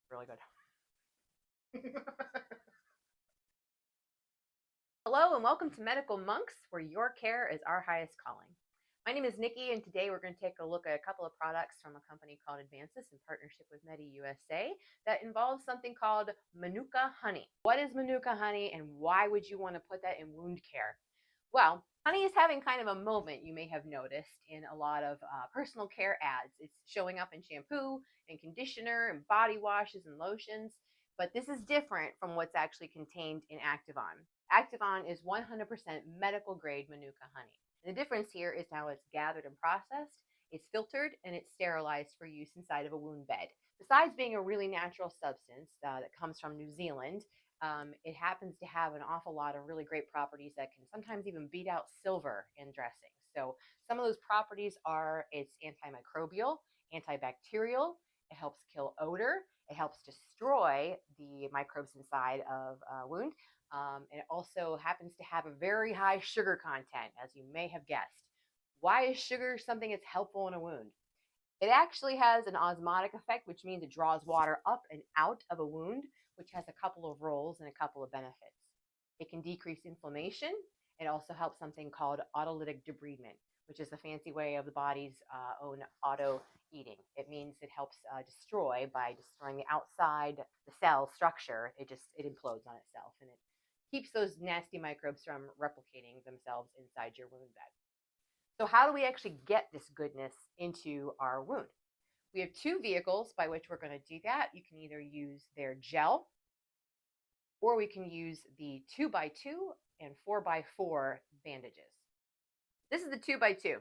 Really good. Hello and welcome to Medical Monks, where your care is our highest calling. My name is Nikki, and today we're going to take a look at a couple of products from a company called Advancis in partnership with Medi USA that involves something called Manuka Honey. What is Manuka Honey, and why would you want to put that in wound care? Well, honey is having kind of a moment, you may have noticed, in a lot of personal care ads. It's showing up in shampoo and conditioner and body washes and lotions, but this is different from what's actually contained in Activon. Activon is 100% medical grade Manuka honey. And the difference here is how it's gathered and processed, it's filtered, and it's sterilized for use inside of a wound bed. Besides being a really natural substance that comes from New Zealand, it happens to have an awful lot of really great properties that can sometimes even beat out silver in dressing. So some of those properties are it's antimicrobial, antibacterial, it helps kill odor, it helps destroy the microbes inside of a wound. And it also happens to have a very high sugar content, as you may have guessed. Why is sugar something that's helpful in a wound? It actually has an osmotic effect, which means it draws water up and out of a wound, which has a couple of roles and a couple of benefits. It can decrease inflammation. It also helps something called autolytic debridement, which is the fancy way of the body's own auto-eating. It means it helps destroy by destroying the outside, the cell structure. It implodes on itself, and it keeps those nasty microbes from replicating themselves inside your wound bed. So how do we actually get this goodness into our wound? We have two vehicles by which we're going to do that. You can either use their gel, or we can use the 2x2 and 4x4 bandages. This is the 2x2.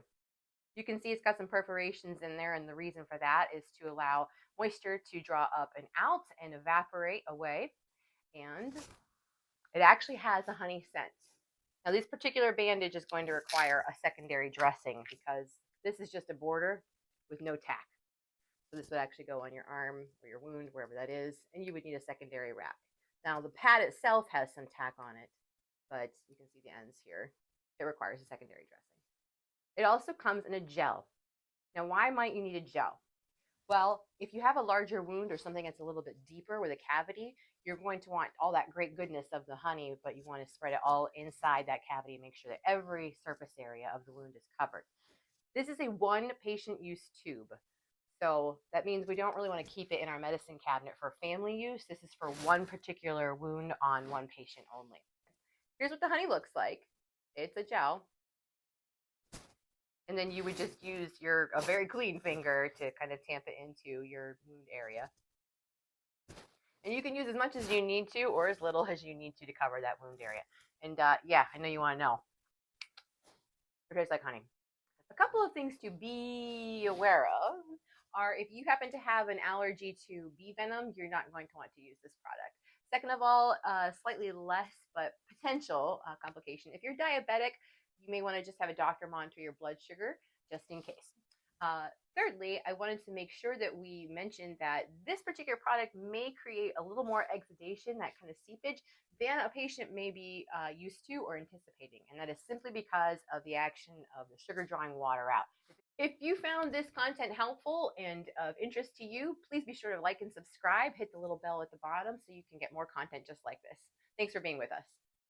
You can see it's got some perforations in there, and the reason for that is to allow moisture to draw up and out and evaporate away. And it actually has a honey scent. Now, this particular bandage is going to require a secondary dressing because this is just a border with no tack. So this would actually go on your arm or your wound, wherever that is, and you would need a secondary wrap. Now, the pad itself has some tack on it, but you can see the ends here. It requires a secondary dressing. It also comes in a gel. Now, why might you need a gel? Well, if you have a larger wound or something that's a little bit deeper with a cavity, you're going to want all that great goodness of the honey, but you want to spread it all inside that cavity and make sure that every surface area of the wound is covered. This is a one patient use tube. So that means we don't really want to keep it in our medicine cabinet for family use. This is for one particular wound on one patient only. Here's what the honey looks like. It's a gel. And then you would just use a very clean finger to kind of tamp it into your wound area. And you can use as much as you need to or as little as you need to cover that wound area. And yeah, I know you want to know. It tastes like honey. A couple of things to be aware of are if you happen to have an allergy to bee venom, you're not going to want to use this product. Second of all, slightly less but potential complication. If you're diabetic, you may want to just have a doctor monitor your blood sugar just in case. Thirdly, I wanted to make sure that we mentioned that this particular product may create a little more exudation, that kind of seepage, than a patient may be used to or anticipating. And that is simply because of the action of the sugar drawing water out. If you found this content helpful and of interest to you, please be sure to like and subscribe. Hit the little bell at the bottom so you can get more content just like this. Thanks for being with us.